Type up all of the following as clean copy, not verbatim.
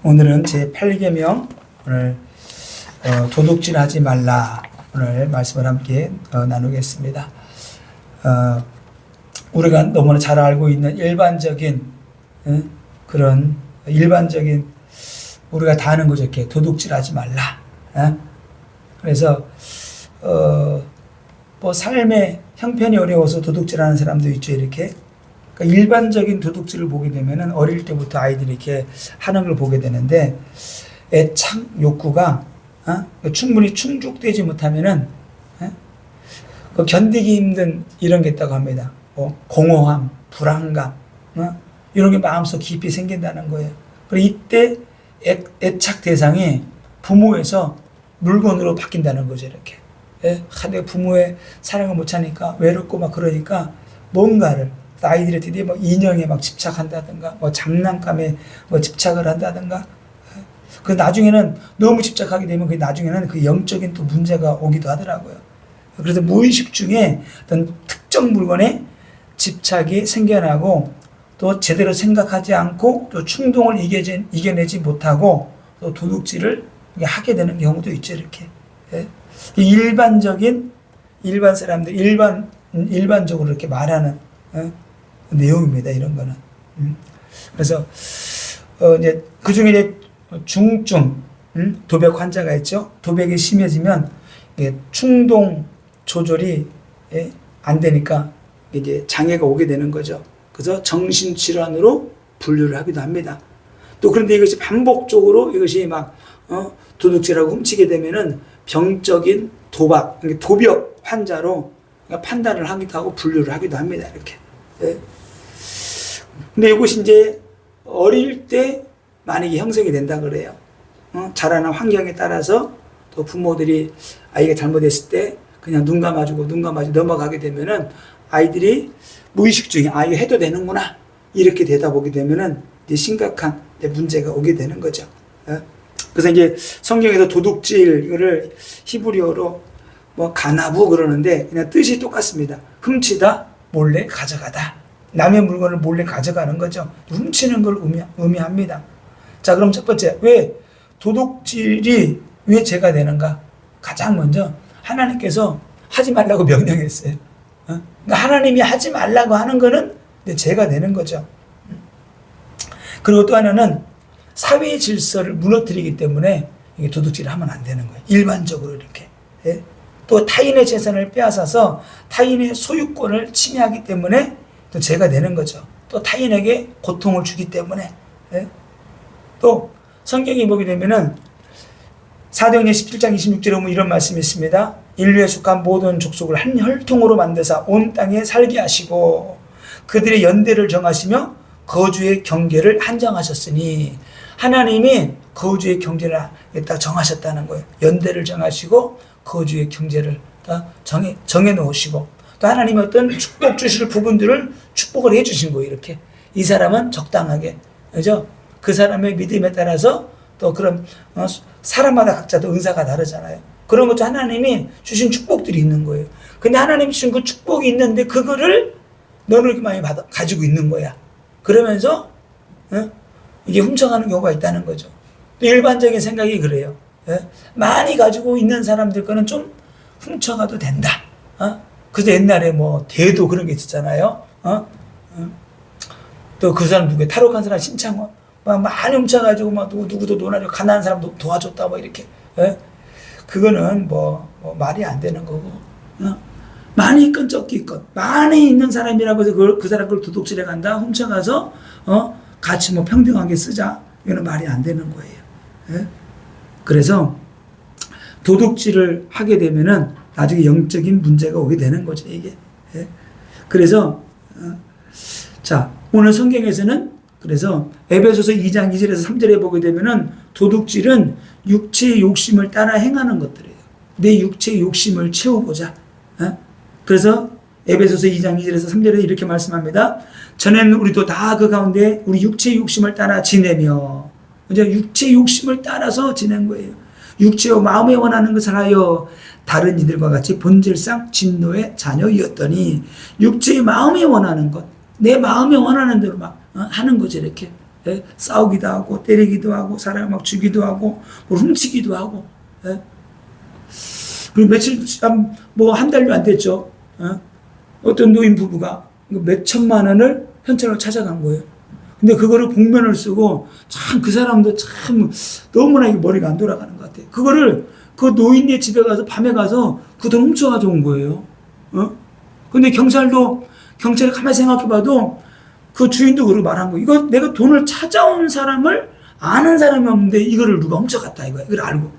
오늘은 제 8계명 오늘 도둑질하지 말라 오늘 말씀을 함께 나누겠습니다. 우리가 너무나 잘 알고 있는 일반적인 그런 일반적인 우리가 다 아는 거죠. 이렇게 도둑질하지 말라. 그래서 뭐 삶의 형편이 어려워서 도둑질하는 사람도 있죠. 이렇게 그러니까 일반적인 도둑질을 보게 되면은 어릴 때부터 아이들이 이렇게 하는 걸 보게 되는데 애착 욕구가 충분히 충족되지 못하면은 견디기 힘든 이런 게 있다고 합니다. 공허함, 불안감 이런 게 마음속 깊이 생긴다는 거예요. 그리고 이때 애착 대상이 부모에서 물건으로 바뀐다는 거죠. 이렇게 내가 부모의 사랑을 못 차니까 외롭고 막 그러니까 뭔가를 아이들이 드디어 뭐 인형에 막 집착한다든가 뭐 장난감에 뭐 집착을 한다든가 그 나중에는 너무 집착하게 되면 그 나중에는 그 영적인 또 문제가 오기도 하더라고요. 그래서 무의식 중에 어떤 특정 물건에 집착이 생겨나고 또 제대로 생각하지 않고 또 충동을 이겨내지 못하고 또 도둑질을 하게 되는 경우도 있죠. 이렇게 일반 사람들 일반적으로 이렇게 말하는 내용입니다. 이런 거는. 그래서 이제 그 중에 이제 중증 도벽 환자가 있죠. 도벽이 심해지면 충동 조절이 안 되니까 이제 장애가 오게 되는 거죠. 그래서 정신질환으로 분류를 하기도 합니다. 또 그런데 이것이 반복적으로 이것이 막 도둑질하고 훔치게 되면은 병적인 도벽 환자로 판단을 하기도 하고 분류를 하기도 합니다. 이렇게. 근데 이것이 이제 어릴 때 만약에 형성이 된다 그래요. 자라는 환경에 따라서 또 부모들이 아이가 잘못했을 때 그냥 눈 감아주고 넘어가게 되면은 아이들이 무의식 중에 이거 해도 되는구나 이렇게 되다 보게 되면은 이제 심각한 문제가 오게 되는 거죠. 그래서 이제 성경에서 도둑질 이거를 히브리어로 뭐 가나부 그러는데 그냥 뜻이 똑같습니다. 훔치다, 몰래 가져가다. 남의 물건을 몰래 가져가는 거죠. 훔치는 걸 의미합니다. 자, 그럼 첫 번째, 왜 도둑질이 왜 죄가 되는가? 가장 먼저 하나님께서 하지 말라고 명령했어요. 그러니까 하나님이 하지 말라고 하는 거는 죄가 되는 거죠. 그리고 또 하나는 사회의 질서를 무너뜨리기 때문에 이게 도둑질을 하면 안 되는 거예요. 일반적으로 이렇게. 또 타인의 재산을 빼앗아서 타인의 소유권을 침해하기 때문에 또 죄가 되는 거죠. 또 타인에게 고통을 주기 때문에. 또 성경에 보게 되면은 사도행전 17장 26절에 보면 이런 말씀이 있습니다. 인류에 속한 모든 족속을 한 혈통으로 만드사 온 땅에 살게 하시고 그들의 연대를 정하시며 거주의 경계를 한정하셨으니 하나님이 거주의 경계를 딱 정하셨다는 거예요. 연대를 정하시고 거주의 경계를 정해 놓으시고 또 하나님이 어떤 축복 주실 부분들을 축복을 해 주신 거예요. 이렇게 이 사람은 적당하게 그죠? 그 사람의 믿음에 따라서 또 그런 사람마다 각자 또 은사가 다르잖아요. 그런 것도 하나님이 주신 축복들이 있는 거예요. 근데 하나님이 주신 그 축복이 있는데 그거를 너는 이렇게 많이 가지고 있는 거야. 그러면서 이게 훔쳐가는 경우가 있다는 거죠. 또 일반적인 생각이 그래요. 많이 가지고 있는 사람들 거는 좀 훔쳐가도 된다. 그래서 옛날에 뭐 대도 그런 게 있었잖아요. 또 그 사람 누구야? 탈옥한 사람 신창원 막 많이 훔쳐가지고 막 누구도 도와줘 가난한 사람도 도와줬다 뭐 이렇게. 그거는 뭐 말이 안 되는 거고. 많이 있건 적게 있건 많이 있는 사람이라고 해서 그 사람 걸 도둑질해 간다 훔쳐가서 같이 뭐 평등하게 쓰자 이거는 말이 안 되는 거예요. 그래서 도둑질을 하게 되면은 나중에 영적인 문제가 오게 되는 거죠 이게. 그래서 자 오늘 성경에서는 그래서 에베소서 2장 2절에서 3절에 보게 되면은 도둑질은 육체의 욕심을 따라 행하는 것들이에요. 내 육체의 욕심을 채우고자. 그래서 에베소서 2장 2절에서 3절에 이렇게 말씀합니다. 전에는 우리도 다 그 가운데 우리 육체의 욕심을 따라 지내며 이제 육체의 욕심을 따라서 지낸 거예요. 육체와 마음에 원하는 것을 하여 다른 이들과 같이 본질상 진노의 자녀이었더니 육체의 마음에 원하는 것 내 마음에 원하는 대로 막 하는 거죠 이렇게. 예? 싸우기도 하고 때리기도 하고 사람 막 죽이기도 하고 뭐 훔치기도 하고. 예? 그리고 며칠 뭐 한 달도 안 됐죠. 어떤 노인 부부가 몇 천만 원을 현찰로 찾아간 거예요. 근데 그거를 복면을 쓰고 참 그 사람도 참 너무나 머리가 안 돌아가는 것 같아요. 그거를 그 노인네 집에 가서 밤에 가서 그 돈 훔쳐 가져온 거예요. 근데 경찰이 가만히 생각해봐도 그 주인도 그러고 말한 거예요. 이거 내가 돈을 찾아온 사람을 아는 사람이 없는데 이거를 누가 훔쳐갔다 이거야. 이걸 알고.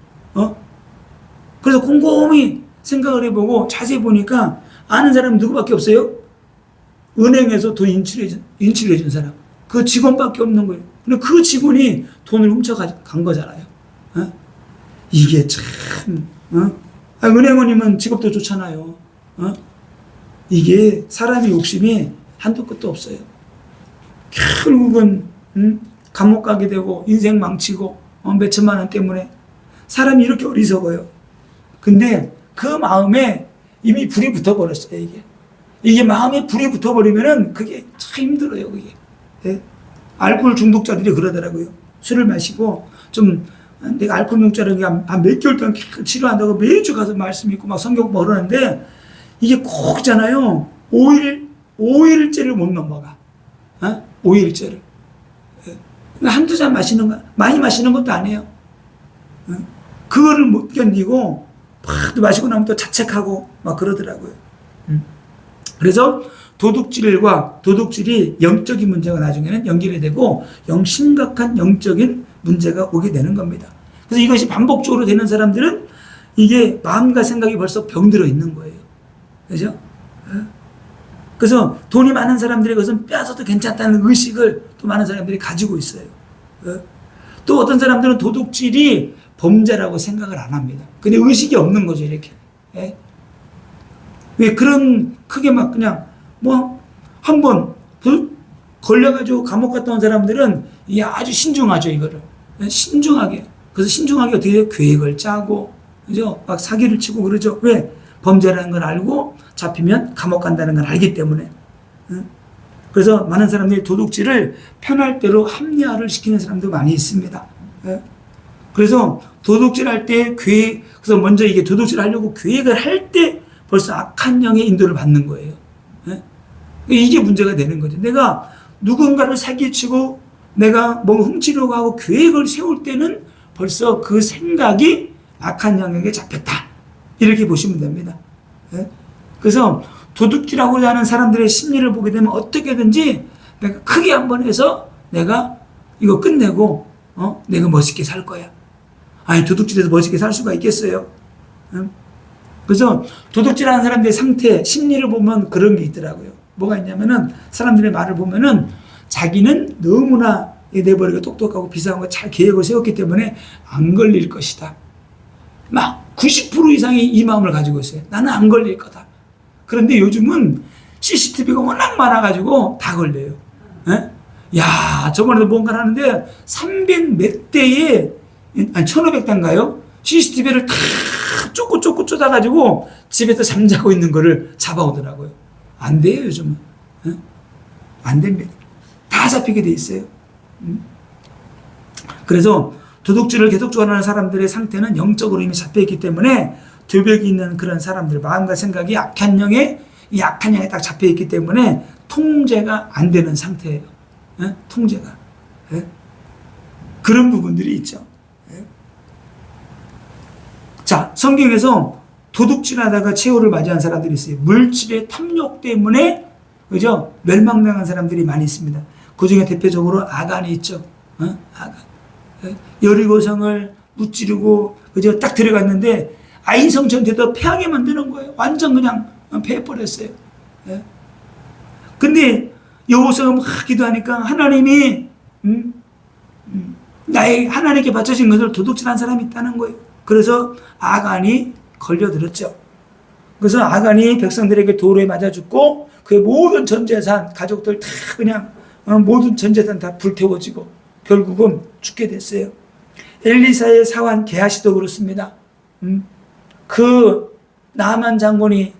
그래서 곰곰이 생각을 해보고 자세히 보니까 아는 사람은 누구밖에 없어요? 은행에서 돈 인출해준 사람. 그 직원밖에 없는 거예요. 근데 그 직원이 돈을 훔쳐간 거잖아요. 이게 참, 은행원이면 직업도 좋잖아요. 이게 사람의 욕심이 한도 끝도 없어요. 결국은, 감옥 가게 되고, 인생 망치고, 몇 천만 원 때문에. 사람이 이렇게 어리석어요. 근데 그 마음에 이미 불이 붙어버렸어요, 이게. 이게 마음에 불이 붙어버리면은 그게 참 힘들어요, 그게. 예? 알코올 중독자들이 그러더라고요. 술을 마시고 좀 내가 알코올 중독자라는 게 한 몇 개월 동안 치료한다고 매주 가서 말씀 읽고 막 성경 보고 그러는데 이게 꼭 있잖아요. 5일째를 못 넘어가. 5일째를. 예? 한두 잔 마시는 거, 많이 마시는 것도 아니에요. 그거를 못 견디고 팍 마시고 나면 또 자책하고 막 그러더라고요. 그래서 도둑질이 영적인 문제가 나중에는 연결이 되고 심각한 영적인 문제가 오게 되는 겁니다. 그래서 이것이 반복적으로 되는 사람들은 이게 마음과 생각이 벌써 병들어 있는 거예요. 그죠? 그래서 돈이 많은 사람들의 것은 빼앗아도 괜찮다는 의식을 또 많은 사람들이 가지고 있어요. 또 어떤 사람들은 도둑질이 범죄라고 생각을 안 합니다. 근데 의식이 없는 거죠, 이렇게. 왜 그런 크게 막 그냥 뭐 한번 걸려가지고 감옥 갔다 온 사람들은 이게 아주 신중하죠, 이거를. 신중하게. 그래서 신중하게 어떻게 해요? 계획을 짜고, 그죠? 막 사기를 치고 그러죠. 왜? 범죄라는 걸 알고 잡히면 감옥 간다는 걸 알기 때문에. 그래서 많은 사람들이 도둑질을 편할 대로 합리화를 시키는 사람도 많이 있습니다. 그래서 도둑질 할 때 그래서 먼저 이게 도둑질 하려고 계획을 할 때 벌써 악한 영의 인도를 받는 거예요. 이게 문제가 되는 거죠. 내가 누군가를 사기치고 내가 뭐 훔치려고 하고 계획을 세울 때는 벌써 그 생각이 악한 영에게 잡혔다. 이렇게 보시면 됩니다. 그래서 도둑질하고자 하는 사람들의 심리를 보게 되면 어떻게든지 내가 크게 한번 해서 내가 이거 끝내고 내가 멋있게 살 거야. 아니 도둑질해서 멋있게 살 수가 있겠어요? 그래서 도둑질하는 사람들의 상태, 심리를 보면 그런 게 있더라고요. 뭐가 있냐면은 사람들의 말을 보면은 자기는 너무나 내버리고 똑똑하고 비상한 거 잘 계획을 세웠기 때문에 안 걸릴 것이다. 막 90% 이상이 이 마음을 가지고 있어요. 나는 안 걸릴 거다. 그런데 요즘은 CCTV가 워낙 많아가지고 다 걸려요. 야, 저번에도 뭔가를 하는데 300 몇 대에, 아니 1500대인가요? CCTV를 다 쫓고 쫓아가지고 집에서 잠자고 있는 거를 잡아오더라고요. 안 돼요, 요즘은. 안 됩니다. 다 잡히게 돼 있어요. 그래서 도둑질을 계속적으로 하는 사람들의 상태는 영적으로 이미 잡혀있기 때문에 죄벽이 있는 그런 사람들, 마음과 생각이 이 악한 영에 딱 잡혀있기 때문에 통제가 안 되는 상태예요. 통제가. 그런 부분들이 있죠. 자, 성경에서 도둑질하다가 최후를 맞이한 사람들이 있어요. 물질의 탐욕 때문에, 그죠? 멸망당한 사람들이 많이 있습니다. 그 중에 대표적으로 아간이 있죠. 아간. 여리고성을 무찌르고, 그죠? 딱 들어갔는데, 아인성 전체도 패하게 만드는 거예요. 완전 그냥 패해버렸어요. 근데 여호수아가 막 기도하니까 하나님이, 나의 하나님께 바쳐진 것을 도둑질한 사람이 있다는 거예요. 그래서 아간이 걸려들었죠. 그래서 아간이 백성들에게 돌에 맞아 죽고 그의 모든 전 재산, 가족들 다 그냥 모든 전 재산 다 불태워지고 결국은 죽게 됐어요. 엘리사의 사환 게하시도 그렇습니다. 그 나만 장군이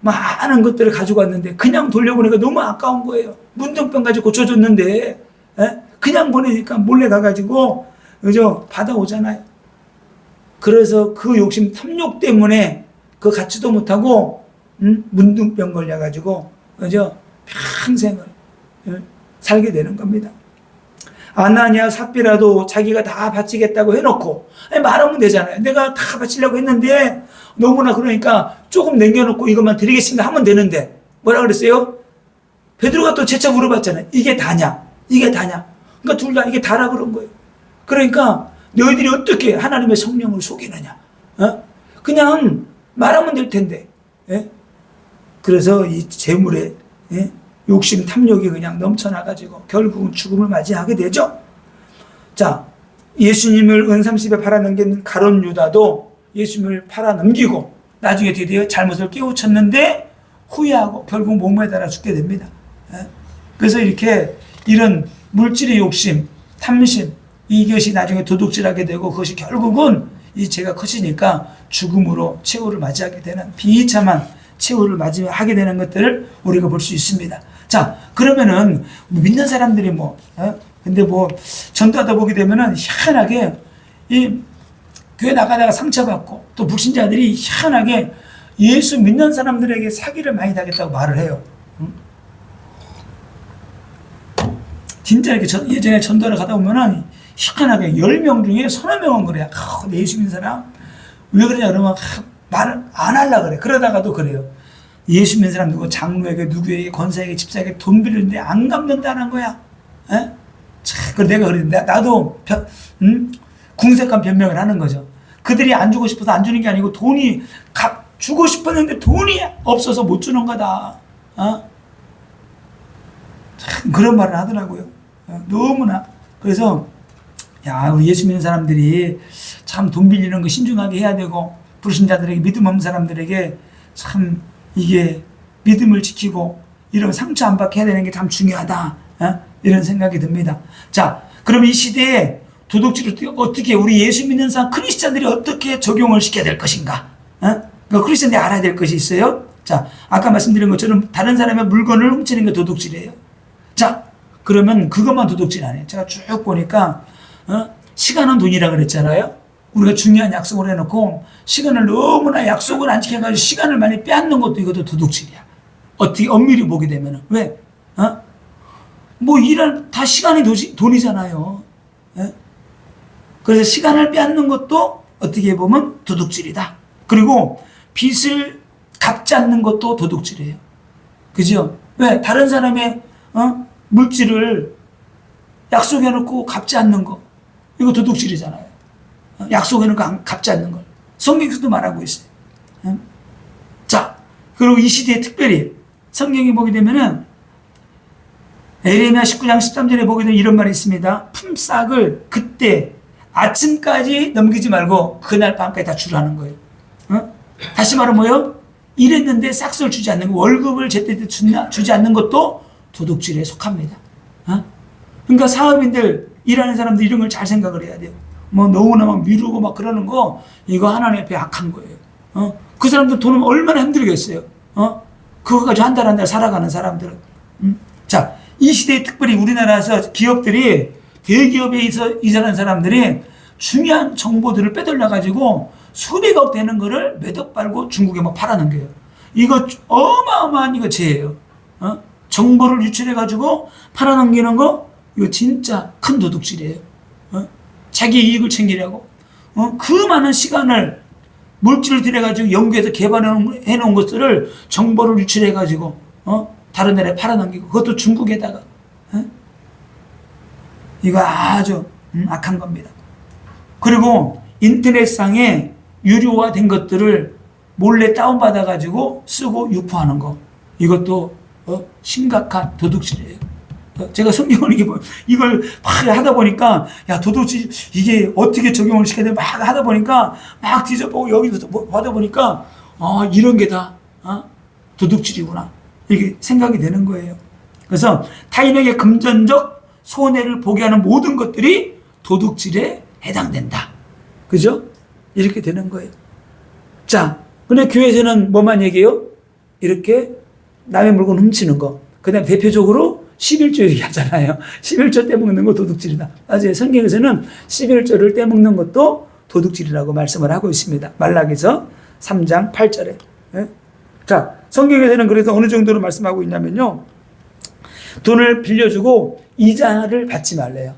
많은 것들을 가지고 왔는데 그냥 돌려보니까 너무 아까운 거예요. 문둥병까지 고쳐줬는데 그냥 보내니까 몰래 가가지고, 그죠? 받아오잖아요. 그래서 그 욕심, 탐욕 때문에 그 갖지도 못하고, 문둥병 걸려가지고, 그죠? 평생을 살게 되는 겁니다. 아나니아 삽비라도 자기가 다 바치겠다고 해놓고, 아니, 말하면 되잖아요. 내가 다 바치려고 했는데, 너무나 그러니까 조금 남겨놓고 이것만 드리겠습니다 하면 되는데, 뭐라 그랬어요? 베드로가 또 재차 물어봤잖아요. 이게 다냐? 이게 다냐? 그러니까 둘 다 이게 다라 그런 거예요. 그러니까 너희들이 어떻게 하나님의 성령을 속이느냐? 그냥 말하면 될 텐데. 예? 그래서 이 재물에 욕심, 탐욕이 그냥 넘쳐나가지고 결국은 죽음을 맞이하게 되죠. 자, 예수님을 은30에 팔아넘긴 가룟 유다도 예수님을 팔아넘기고 나중에 드디어 잘못을 깨우쳤는데 후회하고 결국 못 매달아 죽게 됩니다. 그래서 이렇게 이런 물질의 욕심, 탐심, 이것이 나중에 도둑질하게 되고 그것이 결국은 이 죄가 커지니까 죽음으로 최후를 맞이하게 되는 비참한 최후를 맞이하게 되는 것들을 우리가 볼 수 있습니다. 자, 그러면은 믿는 사람들이 근데 전도하다 보게 되면은 희한하게 이 교회 나가다가 상처받고 또 불신자들이 희한하게 예수 믿는 사람들에게 사기를 많이 당했다고 말을 해요. 진짜 이렇게 예전에 전도를 가다 보면은 희한하게 10명 중에 서너 명은 그래요. 내 예수 믿는 사람 왜 그러냐 그러면 말을 안 하려고 그래. 그러다가도 그래요. 예수 믿는 사람 누구 장로에게 누구에게 권사에게 집사에게 돈 빌리는데 안 갚는다는 거야. 그래서 내가 그랬는데 나도 궁색한 변명을 하는 거죠. 그들이 안 주고 싶어서 안 주는 게 아니고 돈이 주고 싶었는데 돈이 없어서 못 주는 거다. 참 그런 말을 하더라고요. 너무나. 그래서 우리 예수 믿는 사람들이 참 돈 빌리는 거 신중하게 해야 되고 불신자들에게 믿음 없는 사람들에게 참 이게 믿음을 지키고 이런 상처 안 받게 해야 되는 게 참 중요하다. 이런 생각이 듭니다. 자, 그럼 이 시대에 도둑질을 어떻게 우리 예수 믿는 사람 크리스찬들이 어떻게 적용을 시켜야 될 것인가? 그 크리스찬들이 알아야 될 것이 있어요. 자, 아까 말씀드린 것처럼 다른 사람의 물건을 훔치는 게 도둑질이에요. 자, 그러면 그것만 도둑질 아니에요. 제가 쭉 보니까 시간은 돈이라 그랬잖아요. 우리가 중요한 약속을 해놓고 시간을 너무나 약속을 안 지켜가지고 시간을 많이 빼앗는 것도 이것도 도둑질이야. 어떻게 엄밀히 보게 되면은 왜? 일은 다 시간이 돈이잖아요. 그래서 시간을 빼앗는 것도 어떻게 보면 도둑질이다. 그리고 빚을 갚지 않는 것도 도둑질이에요. 그죠? 왜? 다른 사람의 물질을 약속해놓고 갚지 않는 거 이거 도둑질이잖아요. 약속해놓고 갚지 않는 걸 성경에서도 말하고 있어요. 자, 그리고 이 시대에 특별히 성경에 보게 되면은 에레미야 19장 13절에 보게 되면 이런 말이 있습니다. 품삯을 그때 아침까지 넘기지 말고 그날 밤까지 다 주라는 거예요. 다시 말하면 뭐예요? 일했는데 싹스를 주지 않는 거, 월급을 제때 주지 않는 것도 도둑질에 속합니다. 그러니까 사업인들, 일하는 사람들 이런 걸 잘 생각을 해야 돼요. 너무나 미루고 그러는 거, 이거 하나님 앞에 악한 거예요. 그 사람들 돈은 얼마나 힘들겠어요. 그거 가지고 한 달 한 달 살아가는 사람들은. 자, 이 시대에 특별히 우리나라에서 기업들이, 대기업에 일하는 사람들이 중요한 정보들을 빼돌려가지고 수백억 되는 거를 몇 억 빨고 중국에 팔아넘겨요. 이거 어마어마한 이거 죄예요. 정보를 유출해가지고 팔아넘기는 거, 이거 진짜 큰 도둑질이에요. 자기 이익을 챙기려고. 그 많은 시간을, 물질을 들여가지고 연구해서 개발해 놓은 것들을 정보를 유출해가지고, 다른 나라에 팔아넘기고, 그것도 중국에다가. 이거 아주 악한 겁니다. 그리고 인터넷상에 유료화된 것들을 몰래 다운받아가지고 쓰고 유포하는 거. 이것도 심각한 도둑질이에요. 제가 성경을 이걸 막 하다 보니까, 도둑질, 이게 어떻게 적용을 시켜야 돼? 막 하다 보니까, 막 뒤져보고, 여기서 하다 보니까, 이런 게 다, 도둑질이구나. 이렇게 생각이 되는 거예요. 그래서 타인에게 금전적 손해를 보게 하는 모든 것들이 도둑질에 해당된다. 그죠? 이렇게 되는 거예요. 자, 근데 교회에서는 뭐만 얘기해요? 이렇게 남의 물건 훔치는 거. 그 다음에 대표적으로 11조 얘기하잖아요. 11조 떼먹는 거 도둑질이다. 맞아요. 성경에서는 11조를 떼먹는 것도 도둑질이라고 말씀을 하고 있습니다. 말라기서 3장 8절에. 예? 자, 성경에서는 그래서 어느 정도로 말씀하고 있냐면요. 돈을 빌려주고 이자를 받지 말래요.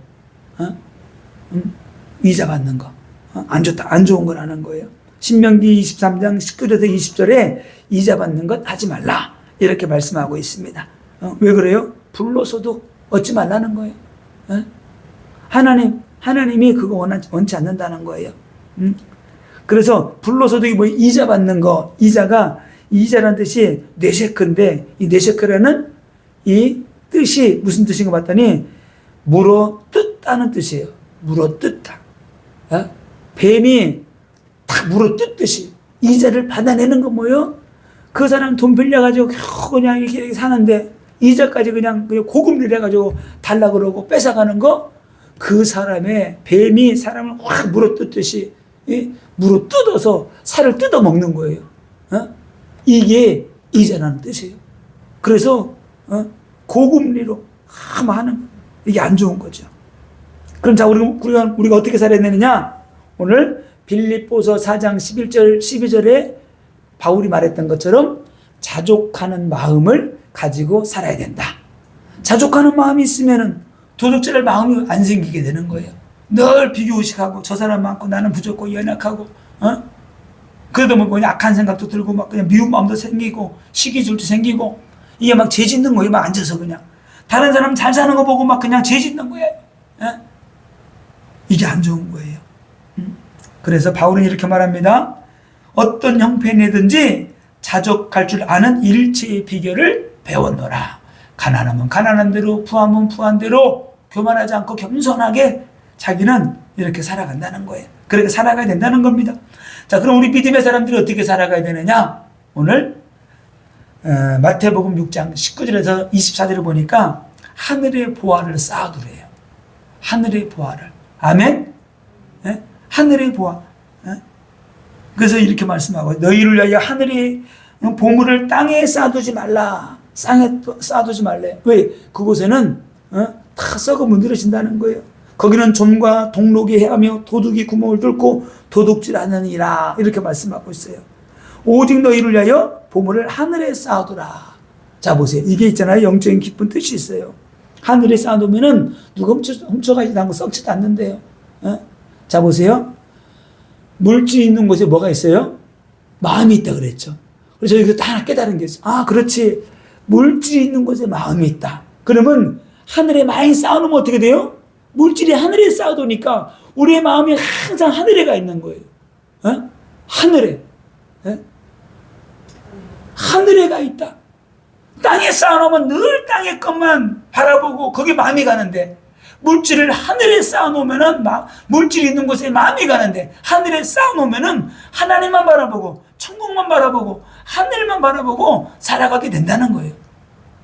이자 받는 거. 안 좋다, 안 좋은 걸 하는 거예요. 신명기 23장 19절에서 20절에 이자 받는 것 하지 말라. 이렇게 말씀하고 있습니다. 왜 그래요? 불로소득 얻지 말라는 거예요. 하나님이 그거 원치 않는다는 거예요. 그래서 불로소득이 뭐 이자 받는 거, 이자라는 뜻이 뇌세크인데, 이 뇌세크라는 이 뜻이 무슨 뜻인가 봤더니 물어 뜯다는 뜻이에요. 물어 뜯다. 뱀이 탁 물어 뜯듯이 이자를 받아내는 건 뭐예요? 그 사람 돈 빌려가지고 그냥 이렇게 사는데 이자까지 그냥 고금리를 해가지고 달라 그러고 뺏어가는 거, 그 사람의 뱀이 사람을 확 물어 뜯듯이 물어 뜯어서 살을 뜯어 먹는 거예요. 이게 이자라는 뜻이에요. 그래서 고금리로 하는 이게 안 좋은 거죠. 그럼 자, 우리가 어떻게 살아야 되느냐? 오늘 빌립보서 4장 11절 12절에 바울이 말했던 것처럼 자족하는 마음을 가지고 살아야 된다. 자족하는 마음이 있으면은 도둑질할 마음이 안 생기게 되는 거예요. 늘 비교의식하고 저 사람 많고 나는 부족하고 연약하고, 그러다 보면 그냥 악한 생각도 들고 막 그냥 미운 마음도 생기고 시기질도 생기고, 이게 막 죄 짓는 거예요. 막 앉아서 그냥 다른 사람 잘 사는 거 보고 막 그냥 죄 짓는 거예요. 이게 안 좋은 거예요. 그래서 바울은 이렇게 말합니다. 어떤 형편이든지 자족할 줄 아는 일체의 비결을 배웠노라. 가난하면 가난한 대로, 부하면 부한 대로, 교만하지 않고 겸손하게 자기는 이렇게 살아간다는 거예요. 그렇게 살아가야 된다는 겁니다. 자, 그럼 우리 믿음의 사람들이 어떻게 살아가야 되느냐? 오늘 마태복음 6장 19절에서 24절을 보니까 하늘의 보화를 쌓아두래요. 하늘의 보화를. 아멘? 예? 하늘의 보화. 예? 그래서 이렇게 말씀하고, 너희를 위하여 하늘의 보물을 땅에 쌓아두지 말라. 땅에 쌓아두지 말래. 왜? 그곳에는 다 썩어 문드러진다는 거예요. 거기는 좀과 동록이 해하며 도둑이 구멍을 뚫고 도둑질하느니라. 이렇게 말씀하고 있어요. 오직 너희를 위하여 보물을 하늘에 쌓아두라. 자, 보세요. 이게 있잖아요. 영적인 깊은 뜻이 있어요. 하늘에 쌓아두면은 누가 훔쳐가지도 않고 썩지도 않는데요. 자, 보세요. 물질이 있는 곳에 뭐가 있어요? 마음이 있다 그랬죠. 그래서 여기서 다 깨달은 게 있어요. 아, 그렇지. 물질이 있는 곳에 마음이 있다. 그러면 하늘에 많이 쌓아놓으면 어떻게 돼요? 물질이 하늘에 쌓아두니까 우리의 마음이 항상 하늘에 가 있는 거예요. 하늘에. 하늘에 가 있다. 땅에 쌓아놓으면 늘 땅의 것만 바라보고 거기에 마음이 가는데, 물질을 하늘에 쌓아놓으면은 물질이 있는 곳에 마음이 가는데, 하늘에 쌓아놓으면은 하나님만 바라보고 천국만 바라보고 하늘만 바라보고 살아가게 된다는 거예요.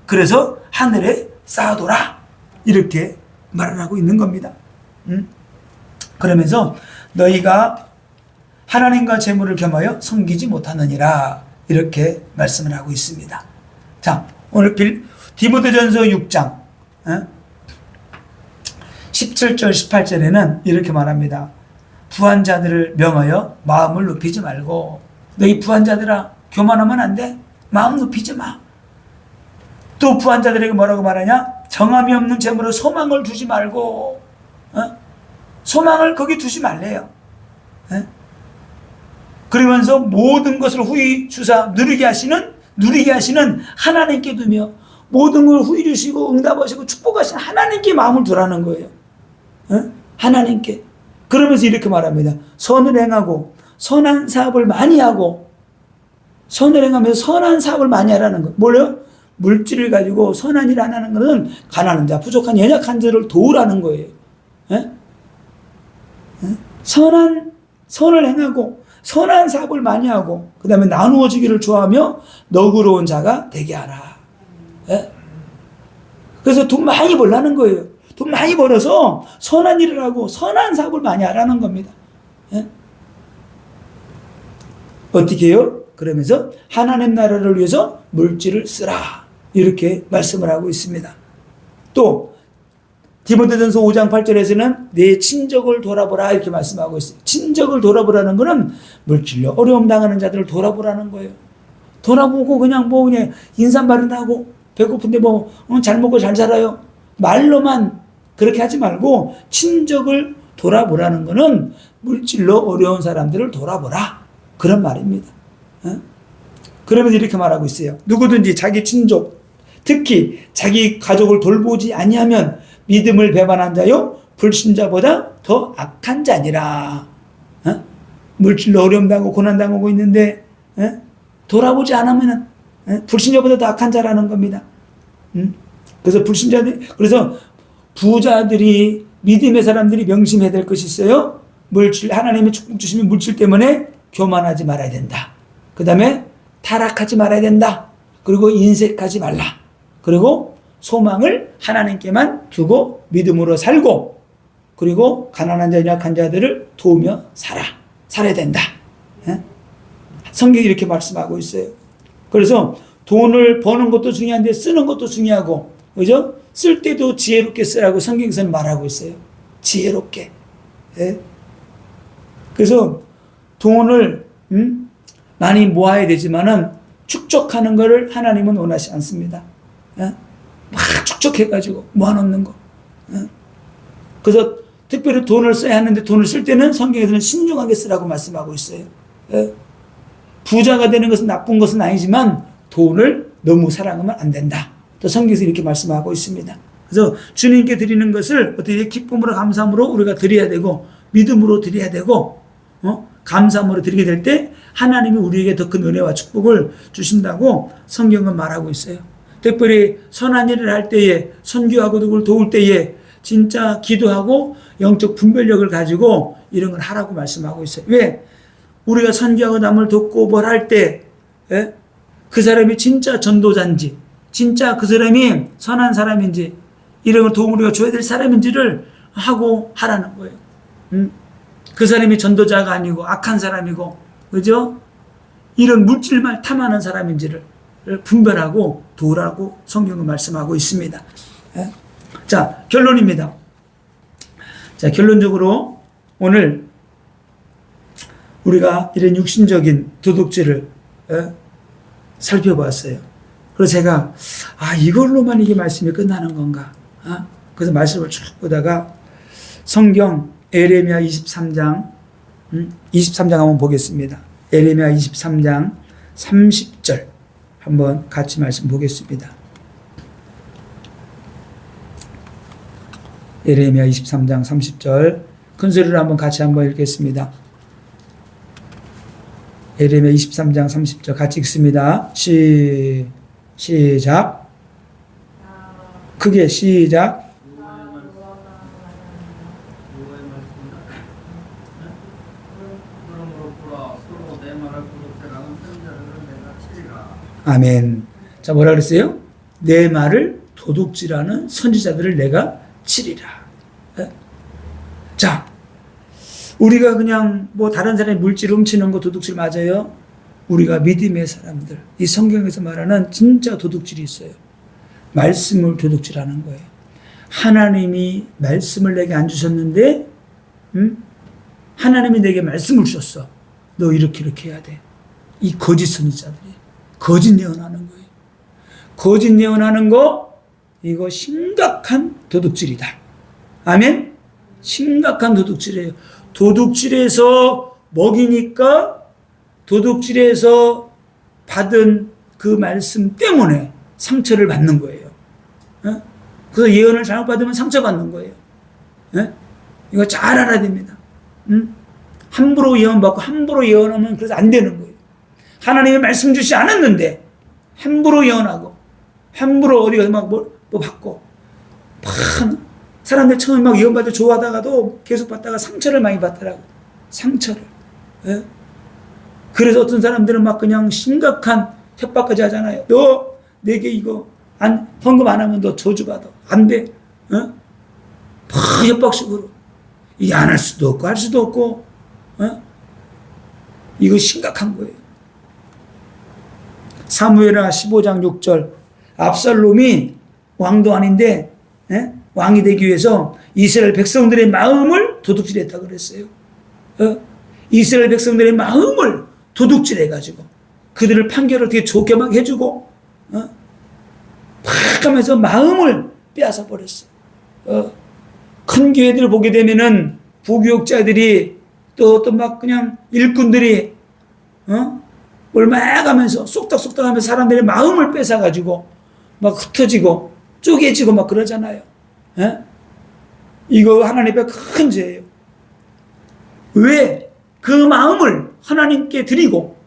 그래서 하늘에 쌓아둬라 이렇게 말을 하고 있는 겁니다. 그러면서 너희가 하나님과 재물을 겸하여 섬기지 못하느니라 이렇게 말씀을 하고 있습니다. 자, 오늘 디모데전서 6장 17절 18절에는 이렇게 말합니다. 부한 자들을 명하여 마음을 높이지 말고, 너희 부한 자들아 교만하면 안 돼. 마음 높이지 마. 또 부한 자들에게 뭐라고 말하냐? 정함이 없는 재물로 소망을 두지 말고, 소망을 거기 두지 말래요. 그러면서 모든 것을 후히 주사 누리게 하시는 하나님께 두며, 모든 걸 후히 주시고 응답하시고 축복하시는 하나님께 마음을 두라는 거예요. 하나님께. 그러면서 이렇게 말합니다. 선을 행하고 선한 사업을 많이 하고, 선을 행하면서 선한 사업을 많이 하라는 거. 뭐래요? 물질을 가지고 선한 일 안 하는 것은 가난한 자, 부족한 연약한 자를 도우라는 거예요. 선을 행하고 선한 사업을 많이 하고, 그 다음에 나누어 주기를 좋아하며 너그러운 자가 되게 하라. 그래서 돈 많이 벌라는 거예요. 돈 많이 벌어서 선한 일을 하고 선한 사업을 많이 하라는 겁니다. 어떻게 해요? 그러면서 하나님 나라를 위해서 물질을 쓰라 이렇게 말씀을 하고 있습니다. 또 디모데전서 5장 8절에서는 내 친족을 돌아보라 이렇게 말씀하고 있어요. 친족을 돌아보라는 거는 물질로 어려움 당하는 자들을 돌아보라는 거예요. 돌아보고 그냥 인사말이나 하고 배고픈데 잘 먹고 잘 살아요. 말로만 그렇게 하지 말고 친족을 돌아보라는 거는 물질로 어려운 사람들을 돌아보라. 그런 말입니다. 그러면서 이렇게 말하고 있어요. 누구든지 자기 친족, 특히 자기 가족을 돌보지 아니하면 믿음을 배반한 자요 불신자보다 더 악한 자니라. 물질로 어려움 당하고 고난 당하고 있는데 돌아보지 않으면 불신자보다 더 악한 자라는 겁니다. 그래서 그래서 부자들이 믿음의 사람들이 명심해야 될 것이 있어요. 하나님의 축복 주시면 물질 때문에 교만하지 말아야 된다. 그 다음에 타락하지 말아야 된다. 그리고 인색하지 말라. 그리고 소망을 하나님께만 두고 믿음으로 살고, 그리고 가난한 자, 약한 자들을 도우며 살아야 된다. 성경이 이렇게 말씀하고 있어요. 그래서 돈을 버는 것도 중요한데 쓰는 것도 중요하고, 그죠? 쓸 때도 지혜롭게 쓰라고 성경에서는 말하고 있어요. 지혜롭게. 그래서 돈을 많이 모아야 되지만은 축적하는 것을 하나님은 원하지 않습니다. 막 축적해가지고 모아놓는 거. 그래서 특별히 돈을 써야 하는데 돈을 쓸 때는 성경에서는 신중하게 쓰라고 말씀하고 있어요. 부자가 되는 것은 나쁜 것은 아니지만 돈을 너무 사랑하면 안 된다. 또 성경에서 이렇게 말씀하고 있습니다. 그래서 주님께 드리는 것을 어떻게 기쁨으로 감사함으로 우리가 드려야 되고, 믿음으로 드려야 되고, 감사함으로 드리게 될 때 하나님이 우리에게 더 큰 은혜와 축복을 주신다고 성경은 말하고 있어요. 특별히 선한 일을 할 때에, 선교하고 누구를 도울 때에 진짜 기도하고 영적 분별력을 가지고 이런 걸 하라고 말씀하고 있어요. 왜? 우리가 선교하고 남을 돕고 뭘 할 때 그 사람이 진짜 전도자인지, 진짜 그 사람이 선한 사람인지, 이런 걸 도움을 우리가 줘야 될 사람인지를 하고 하라는 거예요. 그 사람이 전도자가 아니고 악한 사람이고, 그죠? 이런 물질만 탐하는 사람인지를 분별하고 도우라고 성경은 말씀하고 있습니다. 자, 결론입니다. 자, 결론적으로 오늘 우리가 이런 육신적인 도둑질을 살펴봤어요. 그래서 제가 이걸로만 이게 말씀이 끝나는 건가? 그래서 말씀을 쭉 보다가 성경 에레미야 23장 한번 보겠습니다. 에레미야 23장 30절 한번 같이 말씀 보겠습니다. 에레미야 23장 30절 큰 소리로 한번 같이 한번 읽겠습니다. 에레미야 23장 30절 같이 읽습니다. 시작. 크게 시작. 아멘. 자, 뭐라 그랬어요? 내 말을 도둑질하는 선지자들을 내가 치리라. 자, 우리가 그냥 다른 사람이 물질 훔치는 거 도둑질 맞아요? 우리가 믿음의 사람들, 이 성경에서 말하는 진짜 도둑질이 있어요. 말씀을 도둑질하는 거예요. 하나님이 말씀을 내게 안 주셨는데, 하나님이 내게 말씀을 주셨어. 너 이렇게 해야 돼. 이 거짓 선지자들이 거짓 예언하는 거예요. 거짓 예언하는 거, 이거 심각한 도둑질이다. 아멘? 심각한 도둑질이에요. 도둑질에서 먹이니까 도둑질에서 받은 그 말씀 때문에 상처를 받는 거예요. 그래서 예언을 잘못 받으면 상처받는 거예요. 이거 잘 알아야 됩니다. 함부로 예언받고 함부로 예언하면 그래서 안 되는 거예요. 하나님이 말씀 주시지 않았는데 함부로 예언하고 함부로 어디 가서 뭐 받고 사람들 처음에 막 예언받을 좋아하다가도 계속 받다가 상처를 많이 받더라고. 상처를. 그래서 어떤 사람들은 막 그냥 심각한 협박까지 하잖아요. 너 내게 이거 헌금 안 하면 너 저주받아. 안 돼. 막 협박식으로. 이게 안 할 수도 없고 할 수도 없고. 이거 심각한 거예요. 사무엘하 15장 6절. 압살롬이 왕도 아닌데 왕이 되기 위해서 이스라엘 백성들의 마음을 도둑질했다고 그랬어요. 이스라엘 백성들의 마음을 도둑질해가지고 그들을 판결을 되게 좋게 막 해주고 막 하면서 마음을 빼앗아 버렸어요. 큰 교회들 보게 되면은 부교육자들이 또 막 그냥 일꾼들이 뭘 막 하면서 쏙닥쏙닥 하면서 사람들의 마음을 뺏어가지고 막 흩어지고 쪼개지고 막 그러잖아요. 이거 하나님 앞에 큰 죄예요. 왜? 그 마음을 하나님께 드리고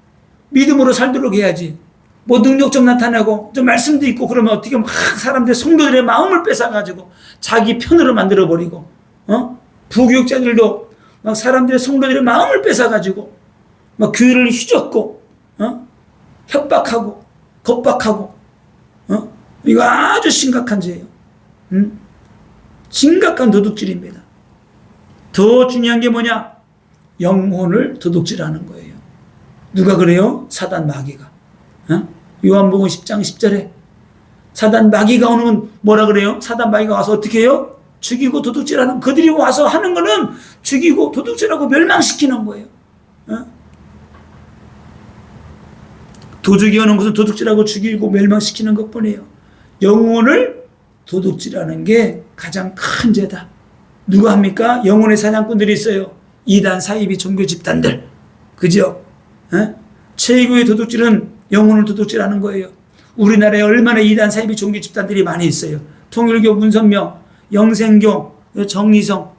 믿음으로 살도록 해야지. 뭐 능력 좀 나타나고 좀 말씀도 있고 그러면 어떻게 막 사람들 성도들의 마음을 뺏어가지고 자기 편으로 만들어버리고 부교육자들도 막 사람들의 성도들의 마음을 뺏어가지고 막 교회를 휘젓고 협박하고 겁박하고 이거 아주 심각한 죄예요. 심각한 도둑질입니다. 더 중요한 게 뭐냐? 영혼을 도둑질하는 거예요. 누가 그래요? 사단 마귀가. 요한복음 10장 10절에 사단 마귀가 오는 뭐라 그래요? 사단 마귀가 와서 어떻게 해요? 죽이고 도둑질하는, 그들이 와서 하는 거는 죽이고 도둑질하고 멸망시키는 거예요. 도둑이 오는 것은 도둑질하고 죽이고 멸망시키는 것뿐이에요. 영혼을 도둑질하는 게 가장 큰 죄다. 누가 합니까? 영혼의 사냥꾼들이 있어요. 이단, 사이비, 종교 집단들. 그죠? 최고의 도둑질은 영혼을 도둑질하는 거예요. 우리나라에 얼마나 이단, 사이비, 종교 집단들이 많이 있어요. 통일교, 문선명, 영생교, 정의성.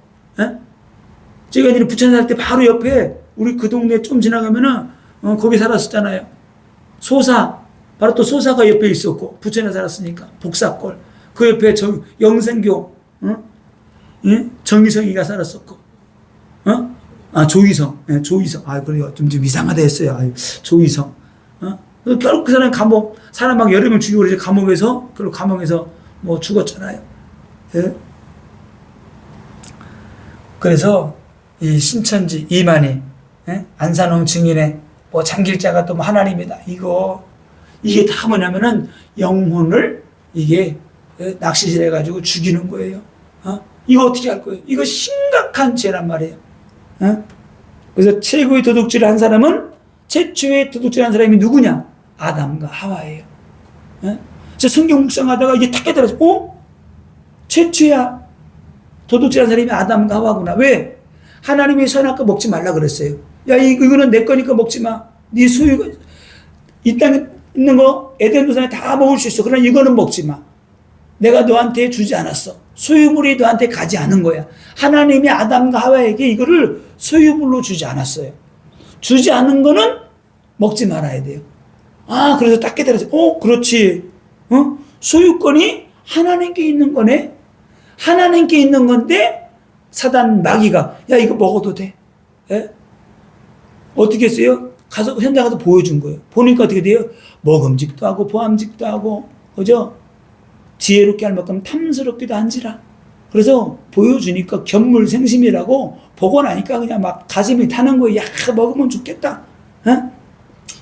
제가 이제 부천 살 때 바로 옆에 우리 그 동네 좀 지나가면은 거기 살았었잖아요. 소사, 바로 또 소사가 옆에 있었고 부천에 살았으니까 복사골. 그 옆에 영생교, 정의성이가 살았었고, 조이성, 조이성. 그래요. 좀 이상하다 했어요. 조이성. 결국 그 사람 감옥, 사람 막 여러 명 죽이고 이제 감옥에서, 그리고 감옥에서 뭐 죽었잖아요. 예? 그래서 이 신천지, 이만희, 안산홍 증인의 뭐 장길자가 또 뭐 하나님이다. 이게 다 뭐냐면은 영혼을 이게 낚시질 해가지고 죽이는 거예요. 이거 어떻게 할 거예요? 이거 심각한 죄란 말이에요. 그래서 최고의 도둑질을 한 사람은, 최초의 도둑질을 한 사람이 누구냐? 아담과 하와예요. 저 성경 묵상하다가 이게 탁 깨달아서, 최초야 도둑질한 사람이 아담과 하와구나. 왜? 하나님이 선악과 먹지 말라 그랬어요. 야, 이거는 내 거니까 먹지 마. 네 소유가, 이 땅에 있는 거 에덴 동산에 다 먹을 수 있어. 그러나 이거는 먹지 마. 내가 너한테 주지 않았어. 소유물이 너한테 가지 않은 거야. 하나님이 아담과 하와에게 이거를 소유물로 주지 않았어요. 주지 않은 거는 먹지 말아야 돼요. 그래서 딱 깨달았어요. 그렇지. 소유권이 하나님께 있는 거네. 하나님께 있는 건데 사단 마귀가 야 이거 먹어도 돼. 예? 어떻게 했어요? 현장 가서 보여준 거예요. 보니까 어떻게 돼요? 먹음직도 하고 보암직도 하고, 그죠? 지혜롭게 할 만큼 탐스럽기도 한지라. 그래서 보여주니까 견물생심이라고 보고 나니까 그냥 막 가슴이 타는 거예요. 야, 먹으면 좋겠다.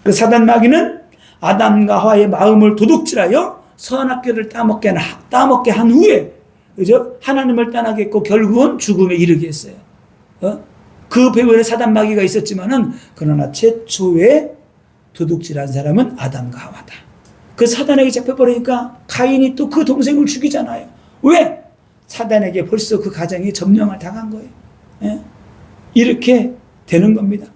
그래서 사단 마귀는 아담과 하와의 마음을 도둑질하여 선악과를 따먹게 한 후에, 그죠? 하나님을 떠나게 했고 결국은 죽음에 이르게 했어요. 그 배후에 사단 마귀가 있었지만은, 그러나 최초의 도둑질한 사람은 아담과 하와다. 그 사단에게 잡혀버리니까 가인이 또 그 동생을 죽이잖아요. 왜? 사단에게 벌써 그 가정이 점령을 당한 거예요. 예? 이렇게 되는 겁니다.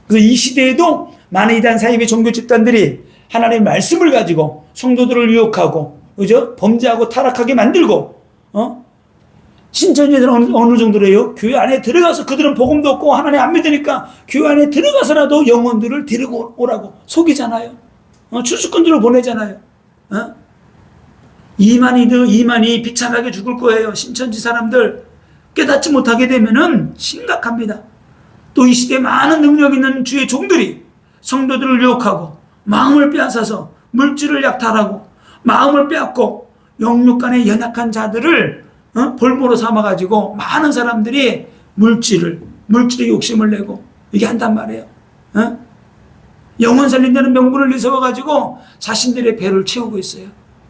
그래서 이 시대에도 많은 이단 사이비 종교 집단들이 하나님의 말씀을 가지고 성도들을 유혹하고, 그죠? 범죄하고 타락하게 만들고, 신천지들은 어느 정도로요? 교회 안에 들어가서 그들은 복음도 없고 하나님 안 믿으니까 교회 안에 들어가서라도 영혼들을 데리고 오라고 속이잖아요. 추수꾼들을 보내잖아요. 이만희 비참하게 죽을 거예요. 신천지 사람들 깨닫지 못하게 되면은 심각합니다. 또 이 시대에 많은 능력 있는 주의 종들이 성도들을 유혹하고 마음을 빼앗아서 물질을 약탈하고 마음을 빼앗고 영육간의 연약한 자들을 볼모로 삼아가지고 많은 사람들이 물질에 욕심을 내고 이게 한단 말이에요. 영혼 살린다는 명분을 내세워가지고 자신들의 배를 채우고 있어요.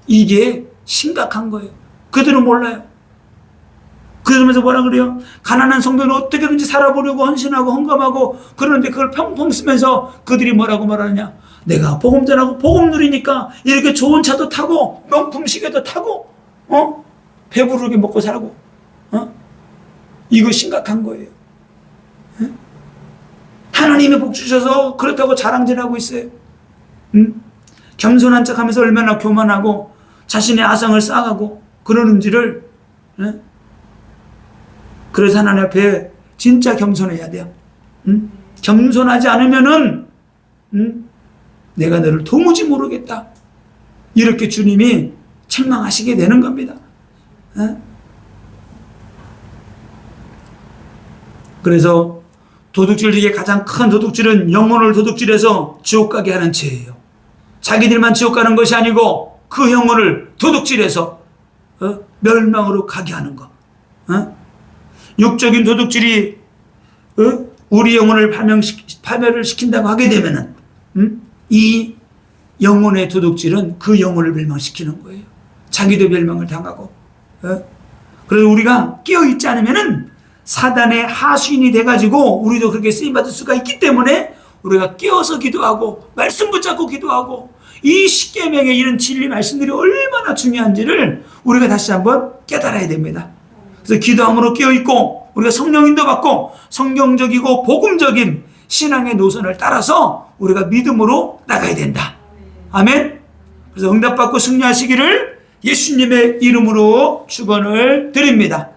이게 심각한 거예요. 그들은 몰라요. 그러면서 뭐라 그래요? 가난한 성도는 어떻게든지 살아보려고 헌신하고 헌금하고 그러는데 그걸 펑펑 쓰면서 그들이 뭐라고 말하느냐? 내가 복음 전하고 복음 누리니까 이렇게 좋은 차도 타고 명품 시계도 타고 배부르게 먹고 살고 이거 심각한 거예요. 하나님이 복 주셔서 그렇다고 자랑질하고 있어요. 겸손한 척하면서 얼마나 교만하고 자신의 아상을 쌓아가고 그러는지를. 그래서 하나님 앞에 진짜 겸손해야 돼요. 겸손하지 않으면은 내가 너를 도무지 모르겠다. 이렇게 주님이 책망하시게 되는 겁니다. 그래서 도둑질 중에 가장 큰 도둑질은 영혼을 도둑질해서 지옥 가게 하는 죄예요. 자기들만 지옥 가는 것이 아니고 그 영혼을 도둑질해서 멸망으로 가게 하는 것. 육적인 도둑질이 우리 영혼을 파멸을 시킨다고 하게 되면은 이 영혼의 도둑질은 그 영혼을 멸망시키는 거예요. 자기도 멸망을 당하고. 그래서 우리가 깨어있지 않으면은 사단의 하수인이 돼가지고 우리도 그렇게 쓰임받을 수가 있기 때문에 우리가 깨어서 기도하고 말씀 붙잡고 기도하고 이 십계명의 이런 진리 말씀들이 얼마나 중요한지를 우리가 다시 한번 깨달아야 됩니다. 그래서 기도함으로 깨어있고 우리가 성령인도 받고 성경적이고 복음적인 신앙의 노선을 따라서 우리가 믿음으로 나가야 된다. 아멘. 그래서 응답받고 승리하시기를 예수님의 이름으로 축원을 드립니다.